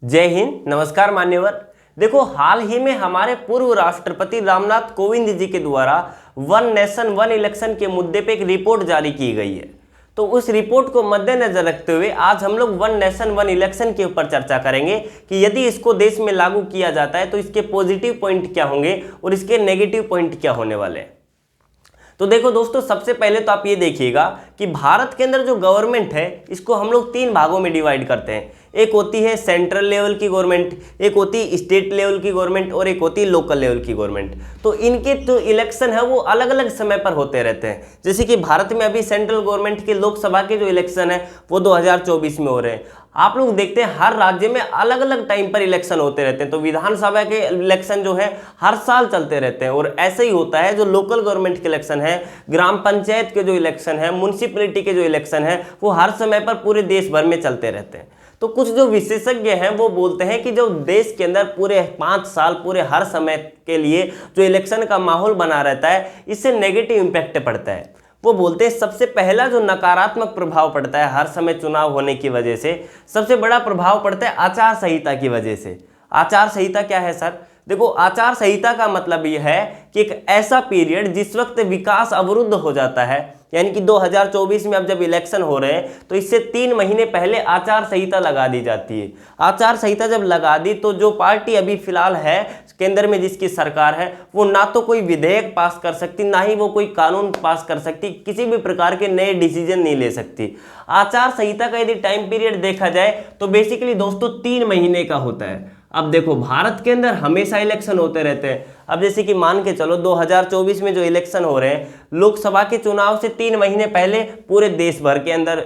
जय हिंद। नमस्कार मान्यवर। देखो, हाल ही में हमारे पूर्व राष्ट्रपति रामनाथ कोविंद जी के द्वारा वन नेशन वन इलेक्शन के मुद्दे पे एक रिपोर्ट जारी की गई है। तो उस रिपोर्ट को मद्देनजर रखते हुए आज हम लोग वन नेशन वन इलेक्शन के ऊपर चर्चा करेंगे कि यदि इसको देश में लागू किया जाता है तो इसके पॉजिटिव पॉइंट क्या होंगे और इसके नेगेटिव पॉइंट क्या होने वाले हैं। तो देखो दोस्तों, सबसे पहले तो आप ये देखिएगा कि भारत के अंदर जो गवर्नमेंट है इसको हम लोग तीन भागों में डिवाइड करते हैं। एक होती है सेंट्रल लेवल की गवर्नमेंट, एक होती है स्टेट लेवल की गवर्नमेंट और एक होती है लोकल लेवल की गवर्नमेंट। तो इनके जो इलेक्शन है वो अलग अलग समय पर होते रहते हैं। जैसे कि भारत में अभी सेंट्रल गवर्नमेंट के लोकसभा के जो इलेक्शन है वो 2024 में हो रहे हैं। आप लोग देखते हैं हर राज्य में अलग अलग टाइम पर इलेक्शन होते रहते हैं। तो विधानसभा के इलेक्शन जो है हर साल चलते रहते हैं और ऐसे ही होता है जो लोकल गवर्नमेंट के इलेक्शन है, ग्राम पंचायत के जो इलेक्शन है, म्युनिसिपैलिटी के जो इलेक्शन है वो हर समय पर पूरे देश भर में चलते रहते हैं। तो कुछ जो विशेषज्ञ हैं वो बोलते हैं कि जो देश के अंदर पूरे 5 साल पूरे हर समय के लिए जो इलेक्शन का माहौल बना रहता है इससे नेगेटिव इम्पैक्ट पड़ता है। वो बोलते हैं सबसे पहला जो नकारात्मक प्रभाव पड़ता है हर समय चुनाव होने की वजह से, सबसे बड़ा प्रभाव पड़ता है आचार संहिता की वजह से। आचार संहिता क्या है सर? देखो, आचार संहिता का मतलब यह है कि एक ऐसा पीरियड जिस वक्त विकास अवरुद्ध हो जाता है, यानी कि 2024 में अब जब इलेक्शन हो रहे हैं तो इससे 3 महीने पहले आचार संहिता लगा दी जाती है। आचार संहिता जब लगा दी तो जो पार्टी अभी फिलहाल है केंद्र में जिसकी सरकार है वो ना तो कोई विधेयक पास कर सकती, ना ही वो कोई कानून पास कर सकती, किसी भी प्रकार के नए डिसीजन नहीं ले सकती। आचार संहिता का यदि टाइम पीरियड देखा जाए तो बेसिकली दोस्तों 3 महीने का होता है। अब देखो, भारत के अंदर हमेशा इलेक्शन होते रहते हैं। अब जैसे कि मान के चलो 2024 में जो इलेक्शन हो रहे हैं, लोकसभा के चुनाव से 3 महीने पहले पूरे देश भर के अंदर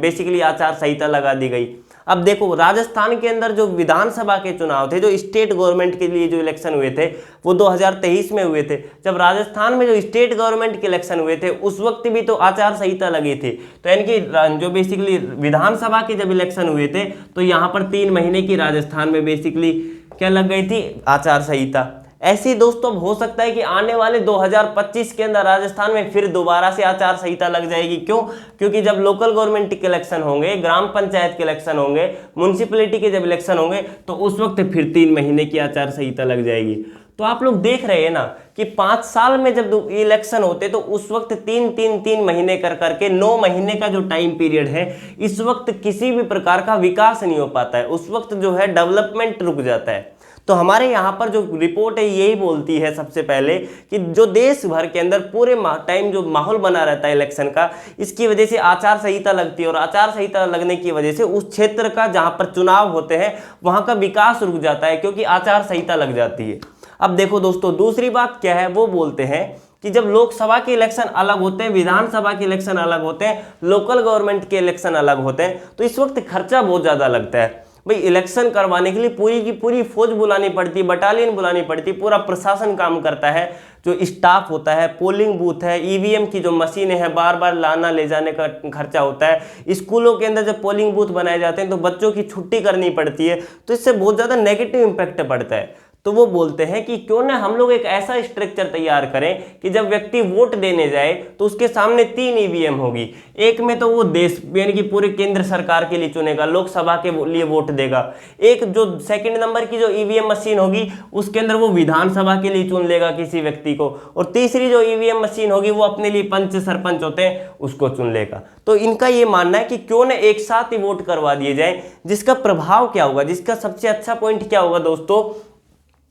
बेसिकली आचार संहिता लगा दी गई। अब देखो, राजस्थान के अंदर जो विधानसभा के चुनाव थे, जो स्टेट गवर्नमेंट के लिए जो इलेक्शन हुए थे वो 2023 में हुए थे। जब राजस्थान में जो स्टेट गवर्नमेंट के इलेक्शन हुए थे उस वक्त भी तो आचार संहिता लगी थी। तो यानी कि जो बेसिकली विधानसभा के जब इलेक्शन हुए थे तो यहाँ पर 3 महीने की राजस्थान में बेसिकली क्या लग गई थी? आचार संहिता। ऐसे ही दोस्तों अब हो सकता है कि आने वाले 2025 के अंदर राजस्थान में फिर दोबारा से आचार संहिता लग जाएगी। क्यों? क्योंकि जब लोकल गवर्नमेंट के इलेक्शन होंगे, ग्राम पंचायत के इलेक्शन होंगे, म्युनिसिपैलिटी के जब इलेक्शन होंगे तो उस वक्त फिर 3 महीने की आचार संहिता लग जाएगी। तो आप लोग देख रहे हैं ना कि 5 साल में जब इलेक्शन होते तो उस वक्त 3 महीने कर करके 9 महीने का जो टाइम पीरियड है, इस वक्त किसी भी प्रकार का विकास नहीं हो पाता है। उस वक्त जो है डेवलपमेंट रुक जाता है। तो हमारे यहाँ पर जो रिपोर्ट है यही बोलती है सबसे पहले कि जो देश भर के अंदर पूरे टाइम जो माहौल बना रहता है इलेक्शन का, इसकी वजह से आचार संहिता लगती है और आचार संहिता लगने की वजह से उस क्षेत्र का जहाँ पर चुनाव होते हैं वहाँ का विकास रुक जाता है, क्योंकि आचार संहिता लग जाती है। अब देखो दोस्तों, दूसरी बात क्या है, वो बोलते हैं कि जब लोकसभा के इलेक्शन अलग होते हैं, विधानसभा के इलेक्शन अलग होते हैं, लोकल गवर्नमेंट के इलेक्शन अलग होते हैं, तो इस वक्त खर्चा बहुत ज़्यादा लगता है। भाई, इलेक्शन करवाने के लिए पूरी की पूरी फौज बुलानी पड़ती है, बटालियन बुलानी पड़ती है, पूरा प्रशासन काम करता है, जो स्टाफ होता है, पोलिंग बूथ है, ईवीएम की जो मशीनें हैं, बार बार लाना ले जाने का खर्चा होता है। स्कूलों के अंदर जब पोलिंग बूथ बनाए जाते हैं तो बच्चों की छुट्टी करनी पड़ती है। तो इससे बहुत ज़्यादा नेगेटिव इम्पैक्ट पड़ता है। तो वो बोलते हैं कि क्यों ना हम लोग एक ऐसा स्ट्रक्चर तैयार करें कि जब व्यक्ति वोट देने जाए तो उसके सामने 3 ईवीएम होगी। एक में तो वो देश यानी कि पूरे केंद्र सरकार के लिए चुनेगा, लोकसभा के लिए वोट देगा। एक जो सेकंड नंबर की जो ईवीएम मशीन होगी उसके अंदर वो विधानसभा के लिए चुन लेगा किसी व्यक्ति को, और तीसरी जो ईवीएम मशीन होगी वो अपने लिए पंच सरपंच होते हैं उसको चुन लेगा। तो इनका ये मानना है कि क्यों ना एक साथ ही वोट करवा दिए जाए। जिसका प्रभाव क्या होगा, जिसका सबसे अच्छा पॉइंट क्या होगा दोस्तों,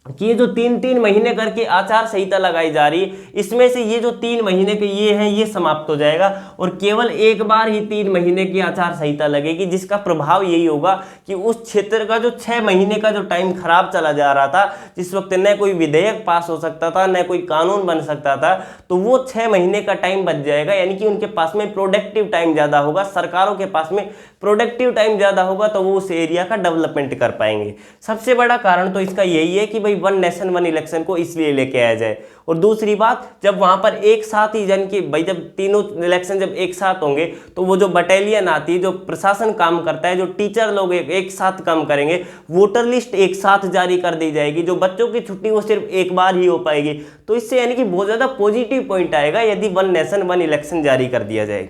कि ये जो 3 महीने करके आचार संहिता लगाई जा रही है, इसमें से ये जो 3 महीने के ये हैं ये समाप्त हो जाएगा और केवल एक बार ही 3 महीने की आचार संहिता लगेगी। जिसका प्रभाव यही होगा कि उस क्षेत्र का जो 6 महीने का जो टाइम खराब चला जा रहा था, जिस वक्त न कोई विधेयक पास हो सकता था, न कोई कानून बन सकता था, तो वो 6 महीने का टाइम बच जाएगा। यानी कि उनके पास में प्रोडक्टिव टाइम ज़्यादा होगा, सरकारों के पास में प्रोडक्टिव टाइम ज़्यादा होगा, तो वो उस एरिया का डेवलपमेंट कर पाएंगे। सबसे बड़ा कारण तो इसका यही है कि भाई वन नेशन वन इलेक्शन को इसलिए लेके आया जाए। और दूसरी बात, जब वहां पर एक साथ ही यानी कि भाई जब तीनों इलेक्शन जब एक साथ होंगे तो वो जो बटालियन आती है, जो प्रशासन काम करता है, जो टीचर लोग एक साथ काम करेंगे, वोटर लिस्ट एक साथ जारी कर दी जाएगी, जो बच्चों की छुट्टी वो सिर्फ एक बार ही हो पाएगी। तो इससे यानी कि बहुत ज़्यादा पॉजिटिव पॉइंट आएगा यदि वन नेशन वन इलेक्शन जारी कर दिया जाए।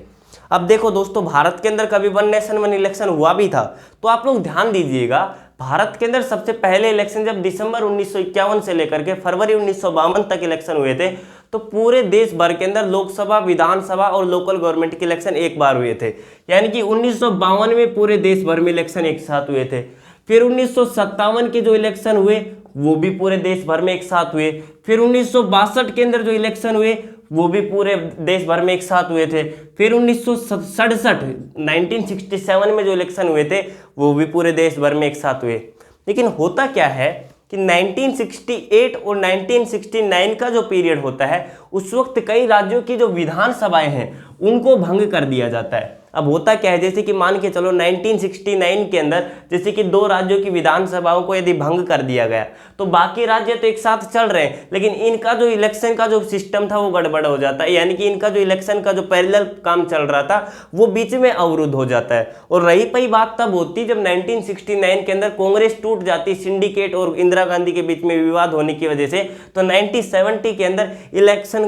अब देखो दोस्तों, भारत के अंदर कभी वन नेशन वन इलेक्शन हुआ भी था, तो आप लोग ध्यान दीजिएगा, भारत के अंदर सबसे पहले इलेक्शन जब दिसंबर 1951 से लेकर के फरवरी 1952 तक इलेक्शन हुए थे, तो पूरे देश भर के अंदर लोकसभा, विधानसभा और लोकल गवर्नमेंट के इलेक्शन एक बार हुए थे। यानी कि 1952 में पूरे देश भर में इलेक्शन एक साथ हुए थे। फिर 1957 के जो इलेक्शन हुए वो भी पूरे देश भर में एक साथ हुए। फिर 1962 के अंदर जो इलेक्शन हुए वो भी पूरे देश भर में एक साथ हुए थे। फिर 1967 में जो इलेक्शन हुए थे वो भी पूरे देश भर में एक साथ हुए। लेकिन होता क्या है कि 1968 और 1969 का जो पीरियड होता है, उस वक्त कई राज्यों की जो विधानसभाएं हैं उनको भंग कर दिया जाता है। अब होता क्या है, जैसे कि मान के चलो 1969 के अंदर जैसे कि 2 राज्यों की विधानसभाओं को यदि भंग कर दिया गया तो बाकी राज्य तो एक साथ चल रहे हैं, लेकिन इनका जो इलेक्शन का जो सिस्टम था वो गड़बड़ हो जाता है। यानी कि इनका जो इलेक्शन का जो पैरेलल काम चल रहा था वो बीच में अवरुद्ध हो जाता है। और रही पई बात तब होती जब 1969 के अंदर कांग्रेस टूट जाती, सिंडिकेट और इंदिरा गांधी के बीच में विवाद होने की वजह से। तो 1970 के अंदर इलेक्शन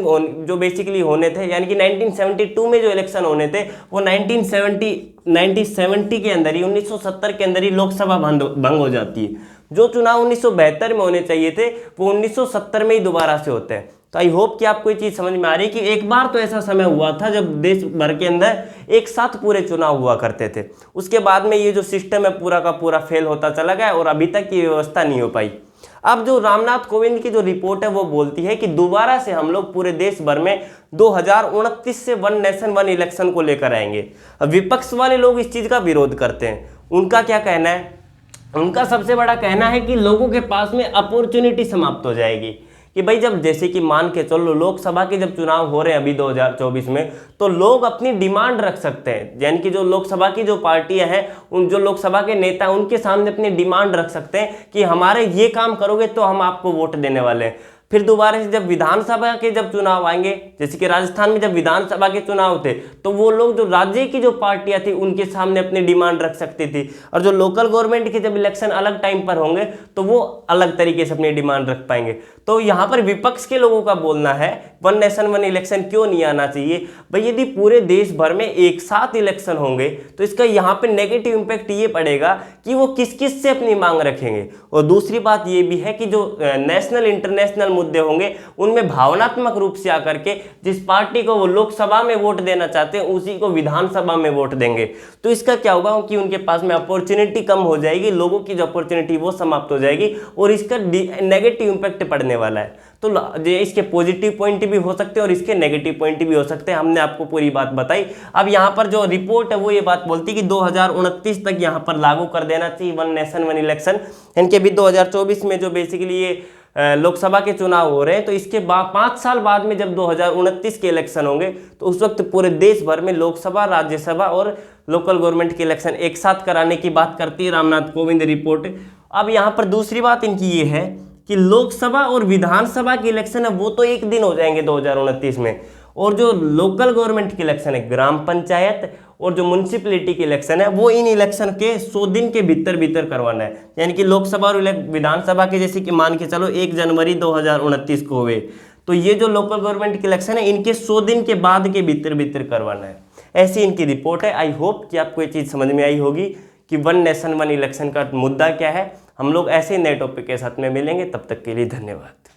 जो बेसिकली होने थे, यानी कि 1972 में जो इलेक्शन होने थे वो 1970 के अंदर ही, 1970 के अंदर ही लोकसभा भंग हो जाती है। जो चुनाव 1972 में होने चाहिए थे वो 1970 में ही दोबारा से होते हैं। तो आई होप कि आपको ये चीज़ समझ में आ रही है कि एक बार तो ऐसा समय हुआ था जब देश भर के अंदर एक साथ पूरे चुनाव हुआ करते थे। उसके बाद में ये जो सिस्टम है पूरा का पूरा फेल होता चला गया और अभी तक ये व्यवस्था नहीं हो पाई। अब जो रामनाथ कोविंद की जो रिपोर्ट है वो बोलती है कि दोबारा से हम लोग पूरे देश भर में 2029 से वन नेशन वन इलेक्शन को लेकर आएंगे। अब विपक्ष वाले लोग इस चीज़ का विरोध करते हैं। उनका क्या कहना है? उनका सबसे बड़ा कहना है कि लोगों के पास में अपॉर्चुनिटी समाप्त हो जाएगी। कि भाई जब जैसे कि मान के चलो लोकसभा के जब चुनाव हो रहे हैं अभी 2024 में, तो लोग अपनी डिमांड रख सकते हैं। यानी कि जो लोकसभा की जो पार्टियां हैं, उन जो लोकसभा के नेता उनके सामने अपनी डिमांड रख सकते हैं कि हमारे ये काम करोगे तो हम आपको वोट देने वाले हैं। फिर दोबारा से जब विधानसभा के जब चुनाव आएंगे, जैसे कि राजस्थान में जब विधानसभा के चुनाव थे, तो वो लोग जो राज्य की जो पार्टियां थी उनके सामने अपनी डिमांड रख सकती थी। और जो लोकल गवर्नमेंट के जब इलेक्शन अलग टाइम पर होंगे तो वो अलग तरीके से अपनी डिमांड रख पाएंगे। तो यहाँ पर विपक्ष के लोगों का बोलना है वन नेशन वन इलेक्शन क्यों नहीं आना चाहिए। भाई यदि पूरे देश भर में एक साथ इलेक्शन होंगे तो इसका यहाँ पे नेगेटिव इम्पैक्ट ये पड़ेगा कि वो किस किस से अपनी मांग रखेंगे। और दूसरी बात ये भी है कि जो नेशनल इंटरनेशनल मुद्दे होंगे उनमें भावनात्मक रूप से आकर के जिस पार्टी को वो लोकसभा में वोट देना चाहते हैं उसी को विधानसभा में वोट देंगे। तो इसका क्या होगा कि उनके पास में अपॉर्चुनिटी कम हो जाएगी, लोगों की जो अपॉर्चुनिटी वो समाप्त हो जाएगी और इसका नेगेटिव इम्पैक्ट पड़ने वाला है। तो इसके पॉजिटिव पॉइंट भी हो सकते हैं और इसके नेगेटिव पॉइंट भी हो सकते हैं। हमने आपको पूरी बात बताई। अब यहाँ पर जो रिपोर्ट है वो ये बात बोलती है कि 2029 तक यहाँ पर लागू कर देना चाहिए वन नेशन वन इलेक्शन। यानी कि अभी 2024 में जो बेसिकली ये लोकसभा के चुनाव हो रहे हैं, तो इसके बाद 5 साल बाद में जब 2029 के इलेक्शन होंगे तो उस वक्त पूरे देश भर में लोकसभा, राज्यसभा और लोकल गवर्नमेंट के इलेक्शन एक साथ कराने की बात करती है रामनाथ कोविंद रिपोर्ट। अब यहाँ पर दूसरी बात इनकी ये है कि लोकसभा और विधानसभा के इलेक्शन है वो तो एक दिन हो जाएंगे 2029 में, और जो लोकल गवर्नमेंट के इलेक्शन है, ग्राम पंचायत और जो म्यूनसिपैलिटी के इलेक्शन है, वो इन इलेक्शन के 100 दिन के भीतर करवाना है। यानी कि लोकसभा और विधानसभा के जैसे कि मान के चलो 1 जनवरी 2029 को हुए, तो ये जो लोकल गवर्नमेंट के इलेक्शन है इनके 100 दिन के बाद के भीतर करवाना है। ऐसी इनकी रिपोर्ट है। आई होप कि आपको ये चीज़ समझ में आई होगी कि वन नेशन वन इलेक्शन का मुद्दा क्या है। हम लोग ऐसे नए टॉपिक के साथ में मिलेंगे, तब तक के लिए धन्यवाद।